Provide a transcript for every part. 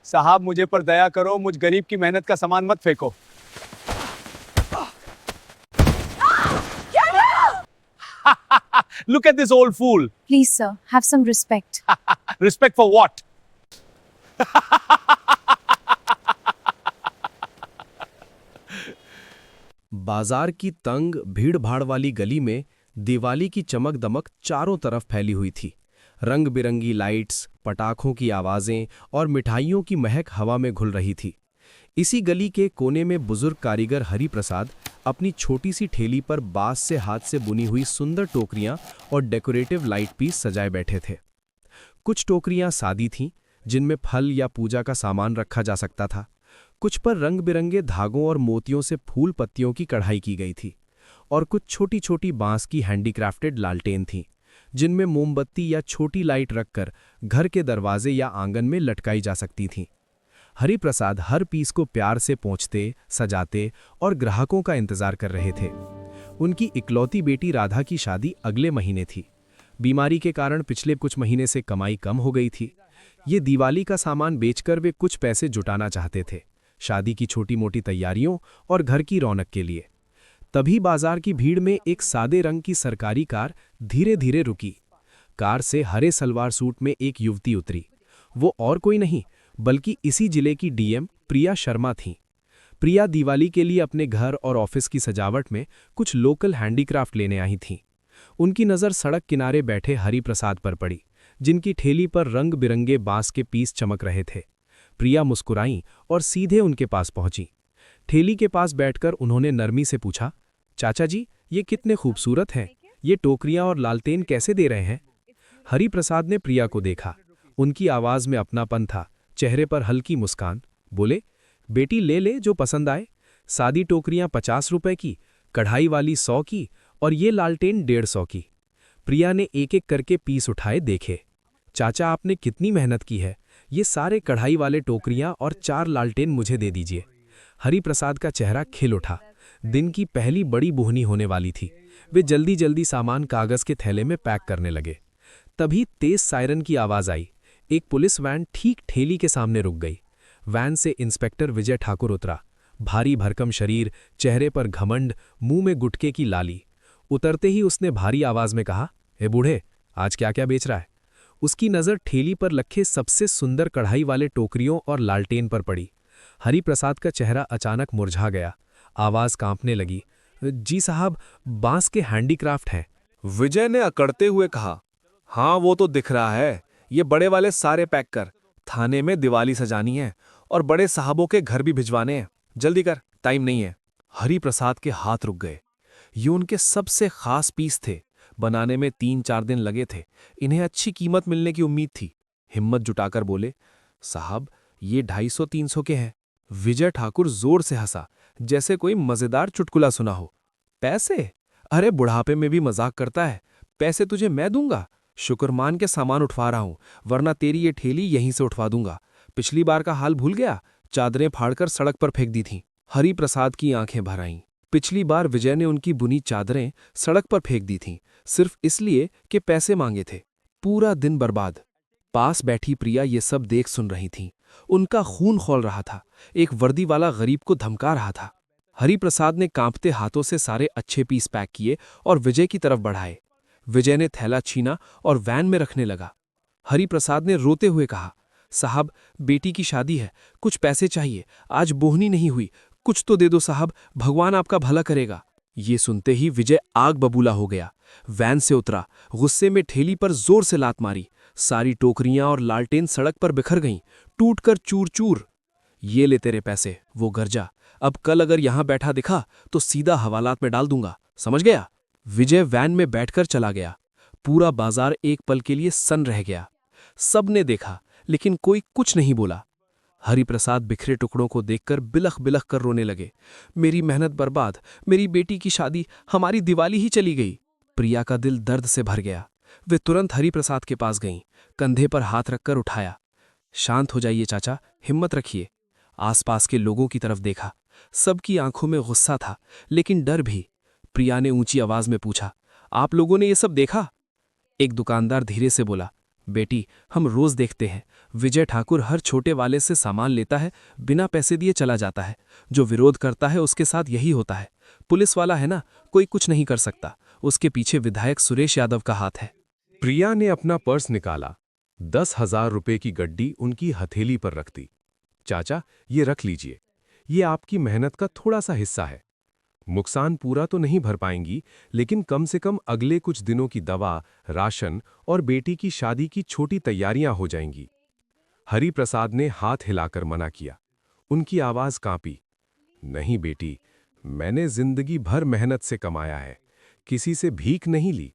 साहब मुझे पर दया करो, मुझ गरीब की मेहनत का सामान मत फेंको। Look at this old fool. Please, sir, have some respect. Respect for what? बाजार की तंग भीड़ भाड़ वाली गली में दिवाली की चमक दमक चारों तरफ फैली हुई थी। रंग बिरंगी लाइट्स, पटाखों की आवाजें और मिठाइयों की महक हवा में घुल रही थी। इसी गली के कोने में बुजुर्ग कारीगर हरि प्रसाद अपनी छोटी सी ठेली पर बांस से हाथ से बुनी हुई सुंदर टोकरियां और डेकोरेटिव लाइट पीस सजाए बैठे थे। कुछ टोकरियां सादी थीं, जिनमें फल या पूजा का सामान रखा जा सकता था। कुछ पर रंग बिरंगे धागों और मोतियों से फूल पत्तियों की कढ़ाई की गई थी, और कुछ छोटी छोटी बांस की हैंडीक्राफ्टेड लालटेन थीं, जिनमें मोमबत्ती या छोटी लाइट रखकर घर के दरवाजे या आंगन में लटकाई जा सकती थीं। हरि प्रसाद हर पीस को प्यार से पोंछते, सजाते और ग्राहकों का इंतजार कर रहे थे। उनकी इकलौती बेटी राधा की शादी अगले महीने थी। बीमारी के कारण पिछले कुछ महीने से कमाई कम हो गई थी। ये दिवाली का सामान बेचकर वे कुछ पैसे जुटाना चाहते थे, शादी की छोटी मोटी तैयारियों और घर की रौनक के लिए। तभी बाजार की भीड़ में एक सादे रंग की सरकारी कार धीरे धीरे रुकी। कार से हरे सलवार सूट में एक युवती उतरी। वो और कोई नहीं बल्कि इसी जिले की डीएम प्रिया शर्मा थीं। प्रिया दिवाली के लिए अपने घर और ऑफिस की सजावट में कुछ लोकल हैंडीक्राफ्ट लेने आई थीं। उनकी नज़र सड़क किनारे बैठे हरि प्रसाद पर पड़ी, जिनकी ठेली पर रंग बिरंगे बांस के पीस चमक रहे थे। प्रिया मुस्कुराईं और सीधे उनके पास पहुंची। ठेली के पास बैठकर उन्होंने नरमी से पूछा, चाचा जी, ये कितने खूबसूरत हैं। ये टोकरियां और लालटेन कैसे दे रहे हैं? हरि प्रसाद ने प्रिया को देखा। उनकी आवाज में अपनापन था, चेहरे पर हल्की मुस्कान। बोले, बेटी ले ले जो पसंद आए। सादी टोकरियां 50 रुपए की, कढ़ाई वाली 100 की और ये लालटेन 150 की। प्रिया ने एक एक करके पीस उठाए देखे। चाचा, आपने कितनी मेहनत की है। ये सारे कढ़ाई वाले टोकरियां और 4 लालटेन मुझे दे दीजिए। हरि प्रसाद का चेहरा खिल उठा। दिन की पहली बड़ी बोहनी होने वाली थी। वे जल्दी जल्दी सामान कागज के थैले में पैक करने लगे। तभी तेज सायरन की आवाज आई। एक पुलिस वैन ठीक ठेली के सामने रुक गई। वैन से इंस्पेक्टर विजय ठाकुर उतरा। भारी भरकम शरीर, चेहरे पर घमंड, मुंह में गुटके की लाली। उतरते ही उसने भारी आवाज में कहा, हे बूढ़े, आज क्या क्या बेच रहा है? उसकी नज़र ठेली पर रखे सबसे सुंदर कढ़ाई वाले टोकरियों और लालटेन पर पड़ी। हरि प्रसाद का चेहरा अचानक मुरझा गया। आवाज कांपने लगी, जी साहब, बांस के हैंडीक्राफ्ट हैं। विजय ने अकड़ते हुए कहा, हाँ वो तो दिख रहा है। ये बड़े वाले सारे पैक कर, थाने में दिवाली सजानी है और बड़े साहबों के घर भी भिजवाने हैं। जल्दी कर, टाइम नहीं है। हरि प्रसाद के हाथ रुक गए। ये उनके सबसे खास पीस थे। बनाने में 3-4 दिन लगे थे। इन्हें अच्छी कीमत मिलने की उम्मीद थी। हिम्मत जुटाकर बोले, साहब ये 250-300 के हैं। विजय ठाकुर जोर से हंसा, जैसे कोई मजेदार चुटकुला सुना हो। पैसे? अरे बुढ़ापे में भी मजाक करता है। पैसे तुझे मैं दूंगा। शुक्र मान के सामान उठवा रहा हूं, वरना तेरी ये ठेली यहीं से उठवा दूंगा। पिछली बार का हाल भूल गया? चादरें फाड़कर सड़क पर फेंक दी थीं। हरि प्रसाद की आंखें भर आईं। पिछली बार विजय ने उनकी बुनी चादरें सड़क पर फेंक दी थीं, सिर्फ इसलिए कि पैसे मांगे थे। पूरा दिन बर्बाद। पास बैठी प्रिया ये सब देख सुन रही थीं। उनका खून खौल रहा था। एक वर्दी वाला गरीब को धमका रहा था। हरि प्रसाद ने कांपते हाथों से सारे अच्छे पीस पैक किए और विजय की तरफ बढ़ाए। विजय ने थैला छीना और वैन में रखने लगा। हरि प्रसाद ने रोते हुए कहा, साहब बेटी की शादी है, कुछ पैसे चाहिए। आज बोहनी नहीं हुई, कुछ तो दे दो साहब, भगवान आपका भला करेगा। ये सुनते ही विजय आग बबूला हो गया। वैन से उतरा, गुस्से में ठेली पर जोर से लात मारी। सारी टोकरियां और लालटेन सड़क पर बिखर गईं, टूटकर चूर चूर। ये ले तेरे पैसे, वो गर्जा। अब कल अगर यहां बैठा दिखा तो सीधा हवालात में डाल दूंगा, समझ गया? विजय वैन में बैठकर चला गया। पूरा बाजार एक पल के लिए सन्न रह गया। सबने देखा, लेकिन कोई कुछ नहीं बोला। हरि प्रसाद बिखरे टुकड़ों को देखकर बिलख बिलख कर रोने लगे। मेरी मेहनत बर्बाद, मेरी बेटी की शादी, हमारी दिवाली ही चली गई। प्रिया का दिल दर्द से भर गया। वे तुरंत हरि प्रसाद के पास गईं, कंधे पर हाथ रखकर उठाया। शांत हो जाइए चाचा, हिम्मत रखिए। आसपास के लोगों की तरफ देखा। सबकी आंखों में गुस्सा था, लेकिन डर भी। प्रिया ने ऊंची आवाज में पूछा, आप लोगों ने ये सब देखा? एक दुकानदार धीरे से बोला, बेटी, हम रोज देखते हैं विजय ठाकुर हर छोटे वाले से सामान लेता है, बिना पैसे दिए चला जाता है। जो विरोध करता है उसके साथ यही होता है। पुलिस वाला है ना, कोई कुछ नहीं कर सकता। उसके पीछे विधायक सुरेश यादव का हाथ है। प्रिया ने अपना पर्स निकाला। 10,000 रुपए की गड्डी उनकी हथेली पर रख दी। चाचा, ये रख लीजिए। ये आपकी मेहनत का थोड़ा सा हिस्सा है। नुकसान पूरा तो नहीं भर पाएंगी, लेकिन कम से कम अगले कुछ दिनों की दवा, राशन और बेटी की शादी की छोटी तैयारियां हो जाएंगी। हरि प्रसाद ने हाथ हिलाकर मना किया। उनकी आवाज कांपी। नहीं बेटी, मैंने जिंदगी भर मेहनत से कमाया है, किसी से भीख नहीं ली।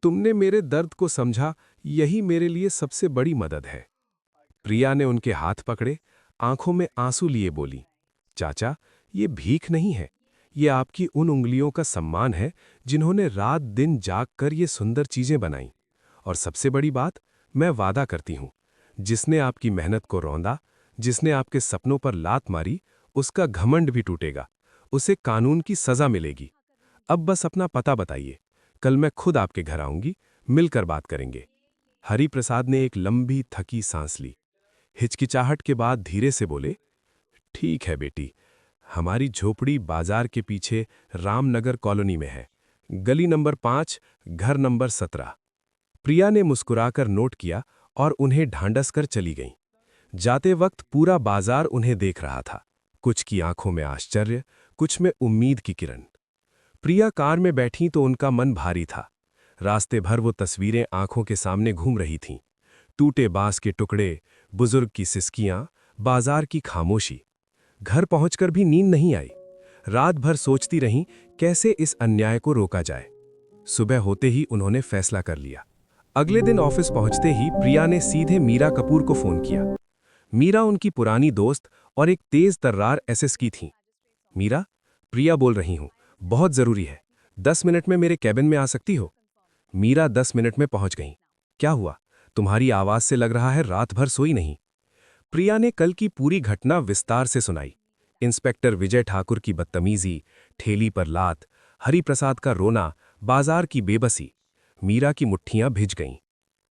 तुमने मेरे दर्द को समझा, यही मेरे लिए सबसे बड़ी मदद है। प्रिया ने उनके हाथ पकड़े, आंखों में आंसू लिए बोली, चाचा, ये भीख नहीं है, ये आपकी उन उंगलियों का सम्मान है जिन्होंने रात दिन जाग कर ये सुंदर चीजें बनाई। और सबसे बड़ी बात, मैं वादा करती हूं, जिसने आपकी मेहनत को रौंदा, जिसने आपके सपनों पर लात मारी, उसका घमंड भी टूटेगा, उसे कानून की सजा मिलेगी। अब बस अपना पता बताइए, कल मैं खुद आपके घर आऊंगी, मिलकर बात करेंगे। हरि प्रसाद ने एक लंबी थकी सांस ली। हिचकिचाहट के बाद धीरे से बोले, ठीक है बेटी, हमारी झोपड़ी बाजार के पीछे रामनगर कॉलोनी में है, गली नंबर 5, घर नंबर 17। प्रिया ने मुस्कुराकर नोट किया और उन्हें ढांढस कर चली गईं। जाते वक्त पूरा बाजार उन्हें देख रहा था, कुछ की आंखों में आश्चर्य, कुछ में उम्मीद की किरण। प्रिया कार में बैठी तो उनका मन भारी था। रास्ते भर वो तस्वीरें आंखों के सामने घूम रही थीं। टूटे बांस के टुकड़े, बुजुर्ग की सिसकियां, बाजार की खामोशी। घर पहुंचकर भी नींद नहीं आई। रात भर सोचती रहीं कैसे इस अन्याय को रोका जाए। सुबह होते ही उन्होंने फैसला कर लिया। अगले दिन ऑफिस पहुंचते ही प्रिया ने सीधे मीरा कपूर को फोन किया। मीरा उनकी पुरानी दोस्त और एक तेज तर्रार एसएस की थीं। मीरा, प्रिया बोल रही हूं, बहुत जरूरी है, 10 मिनट में मेरे कैबिन में आ सकती हो? मीरा 10 मिनट में पहुंच गईं। क्या हुआ? तुम्हारी आवाज से लग रहा है रात भर सोई नहीं। प्रिया ने कल की पूरी घटना विस्तार से सुनाई। इंस्पेक्टर विजय ठाकुर की बदतमीजी, ठेली पर लात, हरिप्रसाद का रोना, बाजार की बेबसी। मीरा की मुट्ठियां भिज गईं।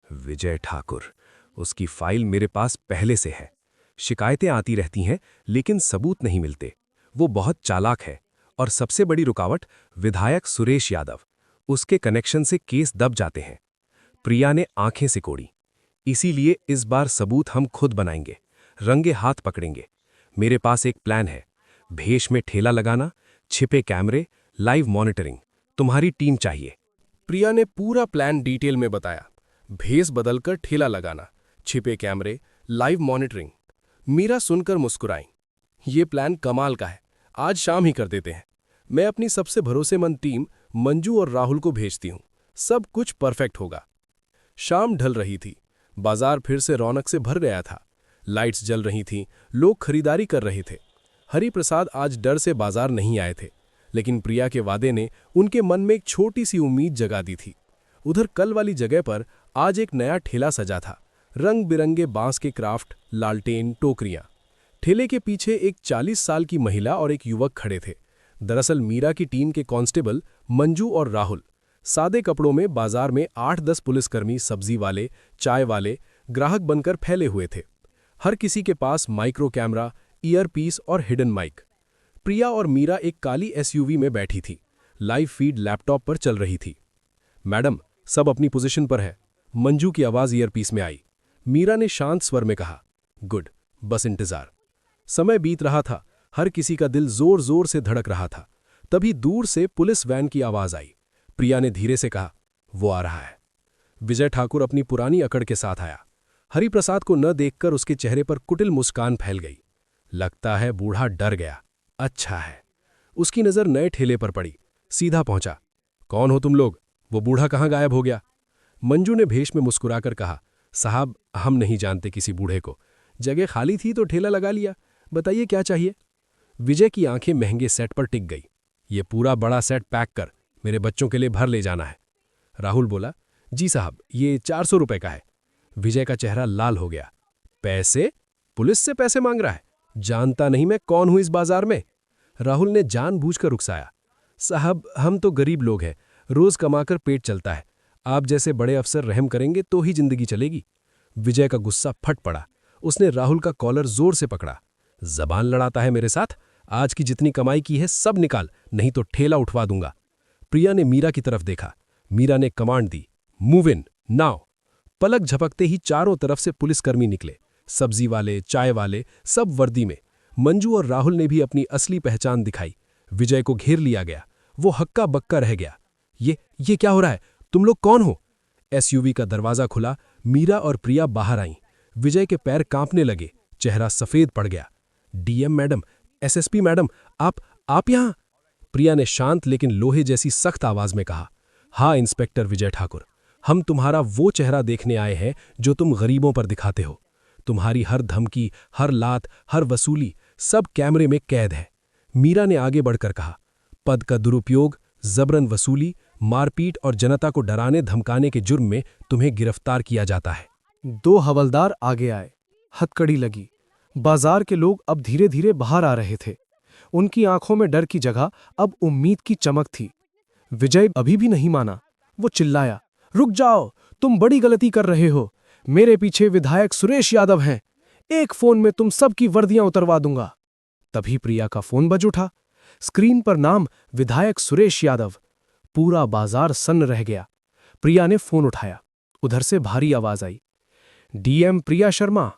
विजय ठाकुर, उसकी फाइल मेरे पास पहले से है। शिकायतें आती रहती हैं, लेकिन सबूत नहीं मिलते। वो बहुत चालाक है। और सबसे बड़ी रुकावट विधायक सुरेश यादव, उसके कनेक्शन से केस दब जाते हैं। प्रिया ने आंखें सिकोड़ी। इसीलिए इस बार सबूत हम खुद बनाएंगे, रंगे हाथ पकड़ेंगे। मेरे पास एक प्लान है, भेष में ठेला लगाना, छिपे कैमरे, लाइव मॉनिटरिंग। तुम्हारी टीम चाहिए। प्रिया ने पूरा प्लान डिटेल में बताया। भेष बदलकर ठेला लगाना, छिपे कैमरे, लाइव मॉनिटरिंग। मीरा सुनकर मुस्कुराई। ये प्लान कमाल का है, आज शाम ही कर देते हैं। मैं अपनी सबसे भरोसेमंद टीम मंजू और राहुल को भेजती हूं, सब कुछ परफेक्ट होगा। शाम ढल रही थी। बाजार फिर से रौनक से भर गया था। लाइट्स जल रही थीं, लोग खरीदारी कर रहे थे। हरिप्रसाद आज डर से बाजार नहीं आए थे, लेकिन प्रिया के वादे ने उनके मन में एक छोटी सी उम्मीद जगा दी थी। उधर कल वाली जगह पर आज एक नया ठेला सजा था। रंग बिरंगे बांस के क्राफ्ट, लालटेन, टोकरियां। ठेले के पीछे एक 40 साल की महिला और एक युवक खड़े थे। दरअसल मीरा की टीम के कांस्टेबल मंजू और राहुल। सादे कपड़ों में बाजार में 8-10 पुलिसकर्मी, सब्जी वाले, चाय वाले, ग्राहक बनकर फैले हुए थे। हर किसी के पास माइक्रो कैमरा, ईयरपीस और हिडन माइक। प्रिया और मीरा एक काली एसयूवी में बैठी थी। लाइव फीड लैपटॉप पर चल रही थी। मैडम, सब अपनी पोजीशन पर है। मंजू की आवाज ईयरपीस में आई। मीरा ने शांत स्वर में कहा, गुड, बस इंतजार। समय बीत रहा था। हर किसी का दिल जोर जोर से धड़क रहा था। तभी दूर से पुलिस वैन की आवाज आई। प्रिया ने धीरे से कहा, वो आ रहा है। विजय ठाकुर अपनी पुरानी अकड़ के साथ आया। हरिप्रसाद को न देखकर उसके चेहरे पर कुटिल मुस्कान फैल गई। लगता है बूढ़ा डर गया। अच्छा है। उसकी नजर नए ठेले पर पड़ी। सीधा पहुंचा। कौन हो तुम लोग? वो बूढ़ा कहाँ गायब हो गया? मंजू ने भेष में मुस्कुराकर कहा, साहब, हम नहीं जानते किसी बूढ़े को। जगह खाली थी तो ठेला लगा लिया। बताइए क्या चाहिए? विजय की आंखें महंगे सेट पर टिक गई। ये पूरा बड़ा सेट पैक कर, मेरे बच्चों के लिए भर ले जाना है। राहुल बोला, जी साहब, ये 400 रुपए का है। विजय का चेहरा लाल हो गया। पैसे? पुलिस से पैसे मांग रहा है? जानता नहीं मैं कौन हूं इस बाजार में? राहुल ने जानबूझकर रुकसाया। साहब, हम तो गरीब लोग हैं, रोज कमाकर पेट चलता है। आप जैसे बड़े अफसर रहम करेंगे तो ही जिंदगी चलेगी। विजय का गुस्सा फट पड़ा। उसने राहुल का कॉलर जोर से पकड़ा। जबान लड़ाता है मेरे साथ? आज की जितनी कमाई की है सब निकाल, नहीं तो ठेला उठवा दूंगा। प्रिया ने मीरा की तरफ देखा। मीरा ने कमांड दी, मूव इन नाउ। पलक झपकते ही चारों तरफ से पुलिसकर्मी निकले, सब्जी वाले, चाय वाले, सब वर्दी में। मंजू और राहुल ने भी अपनी असली पहचान दिखाई। विजय को घेर लिया गया। वो हक्का बक्का रह गया। ये क्या हो रहा है? तुम लोग कौन हो? एसयूवी का दरवाजा खुला। मीरा और प्रिया बाहर आईं। विजय के पैर कांपने लगे, चेहरा सफेद पड़ गया। डीएम मैडम, एसएसपी मैडम, आप यहां? प्रिया ने शांत लेकिन लोहे जैसी सख्त आवाज में कहा, हाँ इंस्पेक्टर विजय ठाकुर, हम तुम्हारा वो चेहरा देखने आए हैं जो तुम गरीबों पर दिखाते हो। तुम्हारी हर धमकी, हर लात, हर वसूली सब कैमरे में कैद है। मीरा ने आगे बढ़कर कहा, पद का दुरुपयोग, जबरन वसूली, मारपीट और जनता को डराने धमकाने के जुर्म में तुम्हें गिरफ्तार किया जाता है। 2 हवलदार आगे आए। हथकड़ी लगी। बाजार के लोग अब धीरे धीरे बाहर आ रहे थे। उनकी आंखों में डर की जगह अब उम्मीद की चमक थी। विजय अभी भी नहीं माना। वो चिल्लाया, रुक जाओ, तुम बड़ी गलती कर रहे हो। मेरे पीछे विधायक सुरेश यादव हैं। एक फोन में तुम सबकी वर्दियां उतरवा दूंगा। तभी प्रिया का फोन बज उठा। स्क्रीन पर नाम विधायक सुरेश यादव। पूरा बाजार सन्न रह गया। प्रिया ने फोन उठाया। उधर से भारी आवाज आई, डीएम प्रिया शर्मा,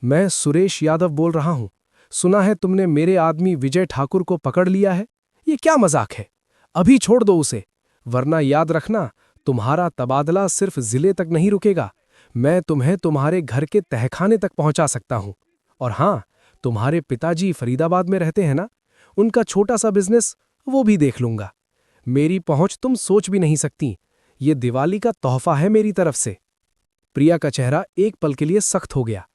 मैं सुरेश यादव बोल रहा हूं। सुना है तुमने मेरे आदमी विजय ठाकुर को पकड़ लिया है। ये क्या मजाक है? अभी छोड़ दो उसे, वरना याद रखना तुम्हारा तबादला सिर्फ जिले तक नहीं रुकेगा। मैं तुम्हें तुम्हारे घर के तहखाने तक पहुंचा सकता हूं। और हां, तुम्हारे पिताजी फरीदाबाद में रहते हैं ना, उनका छोटा सा बिजनेस वो भी देख लूंगा। मेरी पहुंच तुम सोच भी नहीं सकती। ये दिवाली का तोहफा है मेरी तरफ से। प्रिया का चेहरा एक पल के लिए सख्त हो गया।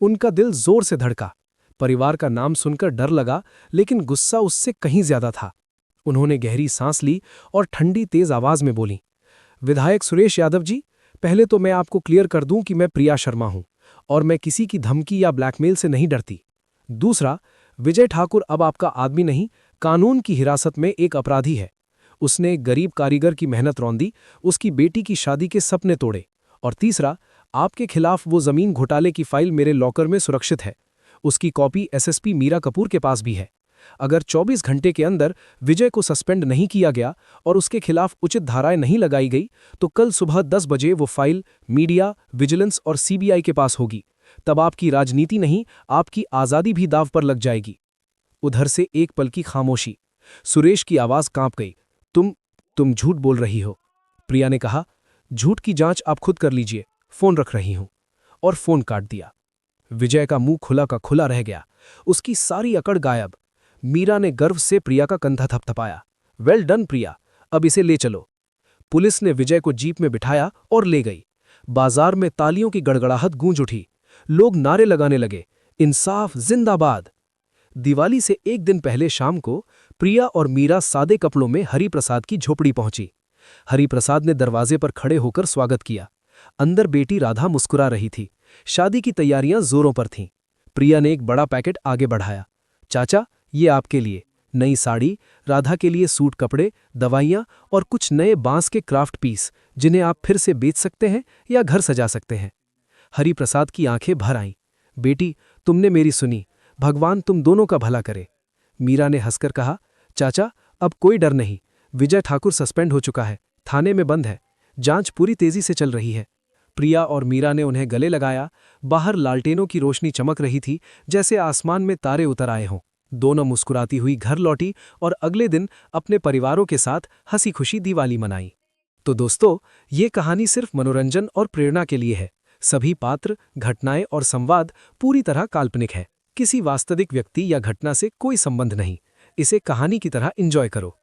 उनका दिल जोर से धड़का। परिवार का नाम सुनकर डर लगा, लेकिन गुस्सा उससे कहीं ज्यादा था। उन्होंने गहरी सांस ली और ठंडी तेज आवाज में बोली, विधायक सुरेश यादव जी, पहले तो मैं आपको क्लियर कर दूं कि मैं प्रिया शर्मा हूं और मैं किसी की धमकी या ब्लैकमेल से नहीं डरती। दूसरा, विजय ठाकुर अब आपका आदमी नहीं, कानून की हिरासत में एक अपराधी है। उसने एक गरीब कारीगर की मेहनत रौंदी, उसकी बेटी की शादी के सपने तोड़े। और तीसरा, आपके खिलाफ वो जमीन घोटाले की फाइल मेरे लॉकर में सुरक्षित है। उसकी कॉपी एसएसपी मीरा कपूर के पास भी है। अगर 24 घंटे के अंदर विजय को सस्पेंड नहीं किया गया और उसके खिलाफ उचित धाराएं नहीं लगाई गई तो कल सुबह 10 बजे वो फाइल मीडिया, विजिलेंस और सीबीआई के पास होगी। तब आपकी राजनीति नहीं, आपकी आजादी भी दाव पर लग जाएगी। उधर से एक पल की खामोशी। सुरेश की आवाज कांप गई, तुम झूठ बोल रही हो। प्रिया ने कहा, झूठ की जांच आप खुद कर लीजिए, फोन रख रही हूं। और फोन काट दिया। विजय का मुंह खुला का खुला रह गया, उसकी सारी अकड़ गायब। मीरा ने गर्व से प्रिया का कंधा थपथपाया, वेल डन प्रिया, अब इसे ले चलो। पुलिस ने विजय को जीप में बिठाया और ले गई। बाजार में तालियों की गड़गड़ाहट गूंज उठी। लोग नारे लगाने लगे, इंसाफ जिंदाबाद। दिवाली से एक दिन पहले शाम को प्रिया और मीरा सादे कपड़ों में हरिप्रसाद की झोपड़ी पहुंची। हरिप्रसाद ने दरवाजे पर खड़े होकर स्वागत किया। अंदर बेटी राधा मुस्कुरा रही थी। शादी की तैयारियां जोरों पर थीं। प्रिया ने एक बड़ा पैकेट आगे बढ़ाया, चाचा ये आपके लिए, नई साड़ी, राधा के लिए सूट कपड़े, दवाइयां और कुछ नए बांस के क्राफ्ट पीस जिन्हें आप फिर से बेच सकते हैं या घर सजा सकते हैं। हरिप्रसाद की आंखें भर आईं। बेटी, तुमने मेरी सुनी, भगवान तुम दोनों का भला करे। मीरा ने हंसकर कहा, चाचा अब कोई डर नहीं, विजय ठाकुर सस्पेंड हो चुका है, थाने में बंद है, जांच पूरी तेजी से चल रही है। प्रिया और मीरा ने उन्हें गले लगाया। बाहर लालटेनों की रोशनी चमक रही थी, जैसे आसमान में तारे उतर आए हों। दोनों मुस्कुराती हुई घर लौटी और अगले दिन अपने परिवारों के साथ हंसी खुशी दिवाली मनाई। तो दोस्तों, ये कहानी सिर्फ मनोरंजन और प्रेरणा के लिए है। सभी पात्र, घटनाएं और संवाद पूरी तरह काल्पनिक है। किसी वास्तविक व्यक्ति या घटना से कोई संबंध नहीं। इसे कहानी की तरह एंजॉय करो।